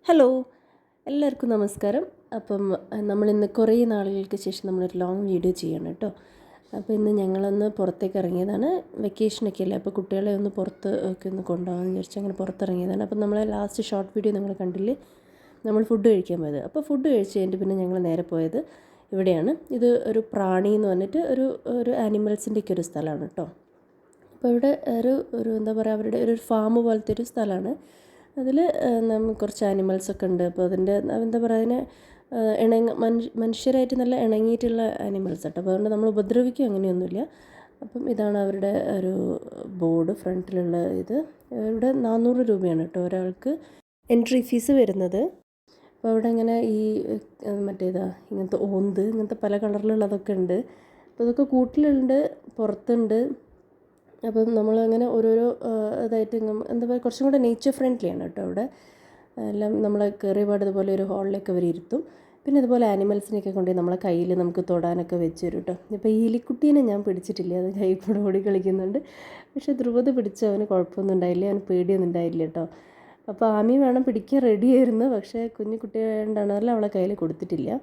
Hello, എല്ലാവർക്കും നമസ്കാരം. അപ്പം നമ്മളിന്ന് കുറേ നാളുകൾക്ക് ശേഷം നമ്മളൊരു ലോങ് വീഡിയോ ചെയ്യണം കേട്ടോ. അപ്പോൾ ഇന്ന് ഞങ്ങളൊന്ന് പുറത്തേക്ക് ഇറങ്ങിയതാണ്. വെക്കേഷനൊക്കെ അല്ലേ, അപ്പോൾ കുട്ടികളെ ഒന്ന് പുറത്ത് ഒക്കെ ഒന്ന് കൊണ്ടുപോകാമെന്ന് വിചാരിച്ച് അങ്ങനെ പുറത്തിറങ്ങിയതാണ്. അപ്പം നമ്മൾ ലാസ്റ്റ് ഷോർട്ട് വീഡിയോ നിങ്ങൾ കണ്ടില്ലേ, നമ്മൾ ഫുഡ് കഴിക്കാൻ പോയത്. അപ്പോൾ ഫുഡ് കഴിച്ച് കഴിഞ്ഞിട്ട് പിന്നെ ഞങ്ങൾ നേരെ പോയത് ഇവിടെയാണ്. ഇത് ഒരു പ്രാണി എന്ന് പറഞ്ഞിട്ട് ഒരു ആനിമൽസിൻ്റെയൊക്കെ ഒരു സ്ഥലമാണ് കേട്ടോ. അപ്പോൾ ഇവിടെ ഒരു എന്താ പറയുക, അവരുടെ ഒരു ഫാം പോലത്തെ ഒരു സ്ഥലമാണ്. അതിൽ കുറച്ച് ആനിമൽസൊക്കെ ഉണ്ട്. അപ്പോൾ അതിൻ്റെ എന്താ പറയുക, അതിനെ മനുഷ്യരായിട്ട് നല്ല ഇണങ്ങിയിട്ടുള്ള ആനിമൽസ് കേട്ടോ. അപ്പോൾ അതുകൊണ്ട് നമ്മൾ ഉപദ്രവിക്കുക അങ്ങനെയൊന്നുമില്ല. അപ്പം ഇതാണ് അവരുടെ ഒരു ബോർഡ് ഫ്രണ്ടിലുള്ള ഇത്. ഇവിടെ 400 രൂപയാണ് കേട്ടോ ഒരാൾക്ക് എൻട്രി ഫീസ് വരുന്നത്. അപ്പോൾ അവിടെ ഇങ്ങനെ ഈ മറ്റേതാ ഇങ്ങനത്തെ ഇങ്ങനത്തെ പല കളറിലുള്ളതൊക്കെ ഉണ്ട്. അപ്പോൾ ഇതൊക്കെ കൂട്ടിലുണ്ട്, പുറത്തുണ്ട്. അപ്പം നമ്മളങ്ങനെ ഓരോരോ ഇതായിട്ട് എന്താ പറയുക, കുറച്ചും കൂടെ നേച്ചർ ഫ്രണ്ട്ലിയാണ് കേട്ടോ അവിടെ. എല്ലാം നമ്മളെ കയറിയ പാട് ഇതുപോലെ ഒരു ഹോളിലേക്ക് അവർ ഇരുത്തും. പിന്നെ ഇതുപോലെ ആനിമൽസിനെയൊക്കെ കൊണ്ടുപോയി നമ്മളെ കയ്യിൽ നമുക്ക് തൊടാനൊക്കെ വെച്ച് തരും കേട്ടോ. ഇപ്പോൾ ഈ എലിക്കുട്ടീനെ ഞാൻ പിടിച്ചിട്ടില്ല, അത് കൈ കൂടെ ഓടി കളിക്കുന്നുണ്ട്. പക്ഷേ ധ്രുവത് പിടിച്ച് അവന് കുഴപ്പമൊന്നും ഉണ്ടായില്ല, അവന് പേടിയൊന്നും ഉണ്ടായില്ല കേട്ടോ. അപ്പോൾ ആമി വേണം പിടിക്കാൻ റെഡിയായിരുന്നു, പക്ഷേ കുഞ്ഞു കുട്ടികളുണ്ടാണല്ലോ അവളെ കയ്യിൽ കൊടുത്തിട്ടില്ല.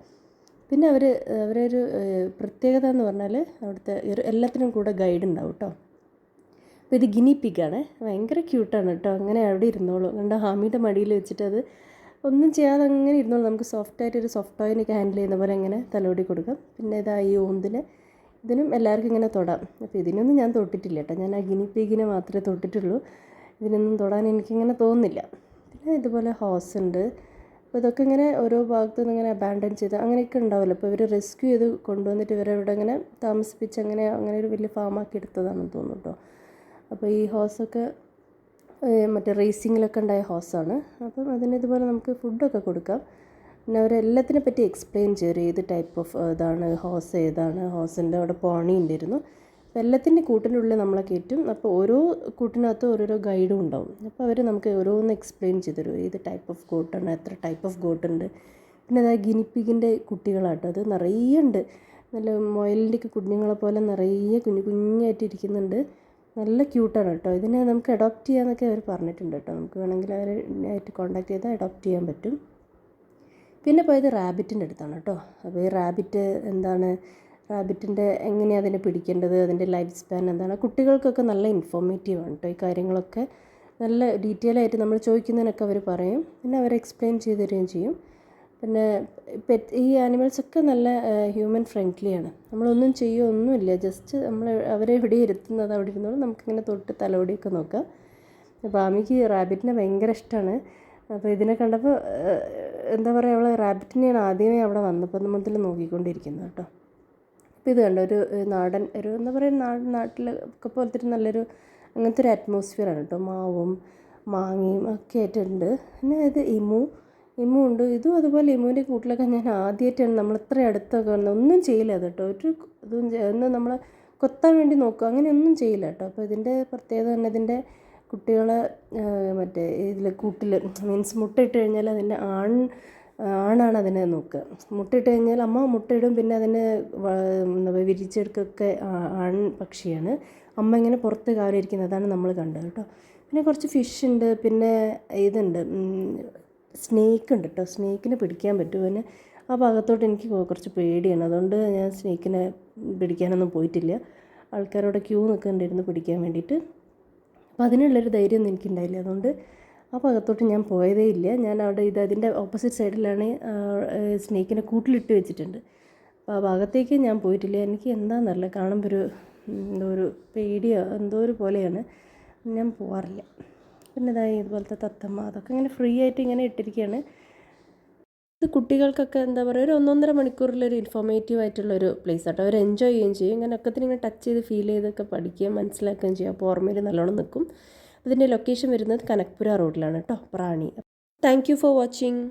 പിന്നെ അവരൊരു പ്രത്യേകത എന്ന് പറഞ്ഞാൽ അവിടുത്തെ എല്ലാത്തിനും കൂടെ ഗൈഡ് ഉണ്ടാവും കേട്ടോ. അപ്പോൾ ഇത് ഗിനി പിഗാണ്, ഭയങ്കര ക്യൂട്ടാണ് കേട്ടോ. അങ്ങനെ അവിടെ ഇരുന്നോളൂ, കണ്ട ഹാമിയുടെ മടിയിൽ വെച്ചിട്ട് അത് ഒന്നും ചെയ്യാതെ അങ്ങനെ ഇരുന്നോളൂ. നമുക്ക് സോഫ്റ്റായിട്ടൊരു സോഫ്റ്റ് ടോയിനൊക്കെ ഹാൻഡിൽ ചെയ്യുന്ന പോലെ അങ്ങനെ തലോടി കൊടുക്കാം. പിന്നെ ഇതാ ഈ ഇതിനും എല്ലാവർക്കും ഇങ്ങനെ തൊടാം. അപ്പോൾ ഇതിനൊന്നും ഞാൻ തൊട്ടിട്ടില്ല കേട്ടോ, ഞാൻ ആ ഗിനി പിഗിനെ മാത്രമേ തൊട്ടിട്ടുള്ളൂ. ഇതിനൊന്നും തൊടാൻ എനിക്കിങ്ങനെ തോന്നുന്നില്ല. പിന്നെ ഇതുപോലെ ഹോസ് ഉണ്ട്. അപ്പോൾ ഇതൊക്കെ ഇങ്ങനെ ഓരോ ഭാഗത്തു നിന്ന് ഇങ്ങനെ അബാൻഡൻ ചെയ്ത് അങ്ങനെയൊക്കെ ഉണ്ടാവില്ല. അപ്പോൾ ഇവർ റെസ്ക്യൂ ചെയ്ത് കൊണ്ടുവന്നിട്ട് ഇവരവിടെ ഇങ്ങനെ താമസിപ്പിച്ച് അങ്ങനെ ഒരു വലിയ ഫാമാക്കി എടുത്തതാണെന്ന് തോന്നുന്നു കേട്ടോ. അപ്പോൾ ഈ ഹോസൊക്കെ മറ്റേ റേസിങ്ങിലൊക്കെ ഉണ്ടായ ഹോസാണ്. അപ്പം ഇതുപോലെ നമുക്ക് ഫുഡൊക്കെ കൊടുക്കാം. പിന്നെ അവരെല്ലാത്തിനെ പറ്റി എക്സ്പ്ലെയിൻ ചെയ്യും, ഏത് ടൈപ്പ് ഓഫ് ഇതാണ് ഹോസ്, ഏതാണ് ഹോസിൻ്റെ അവിടെ പോണി ഉണ്ടായിരുന്നു. അപ്പോൾ എല്ലാത്തിൻ്റെ കൂട്ടിനുള്ളിൽ നമ്മളെ കയറ്റും. അപ്പോൾ ഓരോ കൂട്ടിനകത്തും ഓരോരോ ഗൈഡും ഉണ്ടാവും. അപ്പോൾ അവർ നമുക്ക് ഓരോന്ന് എക്സ്പ്ലെയിൻ ചെയ്ത് തരും, ഏത് ടൈപ്പ് ഓഫ് ഗോട്ടാണ്, എത്ര ടൈപ്പ് ഓഫ് ഗോട്ടുണ്ട്. പിന്നെ അതായത് ഗിനിപ്പിഗിൻ്റെ കുട്ടികളാട്ടോ, അത് നിറയെ ഉണ്ട്. നല്ല മുയലിൻ്റെയൊക്കെ കുഞ്ഞുങ്ങളെ പോലെ നിറയെ കുഞ്ഞായിട്ട് ഇരിക്കുന്നുണ്ട്. നല്ല ക്യൂട്ടാണ് കേട്ടോ. ഇതിനെ നമുക്ക് അഡോപ്റ്റ് ചെയ്യാമെന്നൊക്കെ അവർ പറഞ്ഞിട്ടുണ്ട് കേട്ടോ. നമുക്ക് വേണമെങ്കിൽ അവരായിട്ട് കോൺടാക്ട് ചെയ്താൽ അഡോപ്റ്റ് ചെയ്യാൻ പറ്റും. പിന്നെ പോയത് റാബിറ്റിൻ്റെ അടുത്താണ് കേട്ടോ. അപ്പോൾ ഈ റാബിറ്റിൻ്റെ എങ്ങനെയാണ് അതിനെ പിടിക്കേണ്ടത്, അതിൻ്റെ ലൈഫ് സ്പാൻ എന്താണ്, കുട്ടികൾക്കൊക്കെ നല്ല ഇൻഫോർമേറ്റീവാണ് കേട്ടോ. ഈ കാര്യങ്ങളൊക്കെ നല്ല ഡീറ്റെയിൽ ആയിട്ട് നമ്മൾ ചോദിക്കുന്നതിനൊക്കെ അവർ പറയും. പിന്നെ അവർ എക്സ്പ്ലെയിൻ ചെയ്ത് തരികയും ചെയ്യും. പിന്നെ ഈ ആനിമൽസൊക്കെ നല്ല ഹ്യൂമൻ ഫ്രണ്ട്ലിയാണ്. നമ്മളൊന്നും ഒന്നുമില്ല, ജസ്റ്റ് അവരെ എവിടെ ഇരുത്തുന്നത് അവിടെ ഇരുന്നോളും. നമുക്കിങ്ങനെ തൊട്ട് തലോടിയൊക്കെ നോക്കാം. അപ്പോൾ ആമിക്ക് റാബിറ്റിനെ ഭയങ്കര ഇഷ്ടമാണ്. അപ്പോൾ ഇതിനെ കണ്ടപ്പോൾ എന്താ പറയുക, അവൾ റാബിറ്റിനെയാണ് ആദ്യമേ അവിടെ വന്നപ്പോൾ മുതൽ നോക്കിക്കൊണ്ടിരിക്കുന്നത് കേട്ടോ. അപ്പോൾ ഇത് കണ്ടോ, ഒരു നാടൻ എന്താ പറയുക, നാട്ടിലൊക്കെ പോലത്തെ നല്ലൊരു അങ്ങനത്തെ ഒരു അറ്റ്മോസ്ഫിയറാണ് കേട്ടോ. മാവും മാങ്ങയും ഒക്കെ ആയിട്ടുണ്ട്. പിന്നെ ഇത് ഇമു ഉണ്ട്. ഇതും അതുപോലെ ഇമുവിൻ്റെ കൂട്ടിലൊക്കെ ഞാൻ ആദ്യമായിട്ടാണ് നമ്മൾ ഇത്ര അടുത്തൊക്കെ വന്നത്. ഒന്നും ചെയ്യില്ല അത് കേട്ടോ, ഒന്ന് നമ്മളെ കൊത്താൻ വേണ്ടി നോക്കുക, അങ്ങനെയൊന്നും ചെയ്യില്ല കേട്ടോ. അപ്പോൾ ഇതിൻ്റെ പ്രത്യേകത തന്നെ ഇതിൻ്റെ കുട്ടികളെ മറ്റേ ഇതിൽ കൂട്ടിൽ മീൻസ് മുട്ടയിട്ട് കഴിഞ്ഞാൽ അതിൻ്റെ ആണാണ് അതിനെ നോക്കുക. മുട്ടയിട്ട് കഴിഞ്ഞാൽ അമ്മ മുട്ടയിടും, പിന്നെ അതിനെ വിരിച്ചെടുക്കൊക്കെ ആൺ പക്ഷിയാണ്. അമ്മ ഇങ്ങനെ പുറത്ത് കാലിരിക്കുന്നത്, അതാണ് നമ്മൾ കണ്ടത് കേട്ടോ. പിന്നെ കുറച്ച് ഫിഷ് ഉണ്ട്, പിന്നെ ഇതുണ്ട്, സ്നേക്ക് ഉണ്ട് കേട്ടോ. സ്നേക്കിനെ പിടിക്കാൻ പറ്റും. പിന്നെ ആ ഭാഗത്തോട്ട് എനിക്ക് കുറച്ച് പേടിയാണ്, അതുകൊണ്ട് ഞാൻ സ്നേക്കിനെ പിടിക്കാനൊന്നും പോയിട്ടില്ല. ആൾക്കാരോടെ ക്യൂ നിൽക്കുന്നുണ്ടായിരുന്നു പിടിക്കാൻ വേണ്ടിയിട്ട്. അപ്പോൾ അതിനുള്ളൊരു ധൈര്യമൊന്നും എനിക്കുണ്ടായില്ല, അതുകൊണ്ട് ആ ഭാഗത്തോട്ട് ഞാൻ പോയതേ ഇല്ല. ഞാൻ അവിടെ അതിൻ്റെ ഓപ്പോസിറ്റ് സൈഡിലാണ് സ്നേക്കിനെ കൂട്ടിലിട്ട് വെച്ചിട്ടുണ്ട്. അപ്പോൾ ആ ഭാഗത്തേക്ക് ഞാൻ പോയിട്ടില്ല. എനിക്ക് എന്താണെന്നറിയില്ല, കാണുമ്പോൾ എന്തോ ഒരു പേടിയോ എന്തോ ഒരു പോലെയാണ്, ഞാൻ പോവാറില്ല. പിന്നെ ഇതായി ഇതുപോലത്തെ തത്തമ്മ, അതൊക്കെ ഇങ്ങനെ ഫ്രീ ആയിട്ട് ഇങ്ങനെ ഇട്ടിരിക്കുകയാണ്. ഇത് കുട്ടികൾക്കൊക്കെ എന്താ പറയുക, ഒരു 1.5 മണിക്കൂറിലൊരു ഇൻഫോർമേറ്റീവ് ആയിട്ടുള്ളൊരു പ്ലേസ് ആട്ടോ. അവർ എൻജോയ് ചെയ്യുകയും ചെയ്യും. ഇങ്ങനെ ഒക്കത്തിന് ഇങ്ങനെ ടച്ച് ചെയ്ത് ഫീൽ ചെയ്തൊക്കെ പഠിക്കുകയും മനസ്സിലാക്കുകയും ചെയ്യും. അപ്പോൾ ഓർമ്മയിൽ നല്ലോണം നിൽക്കും. ഇതിൻ്റെ ലൊക്കേഷൻ വരുന്നത് കനക്പുര റോഡിലാണ് കേട്ടോ, പ്രാണി. Thank you for watching.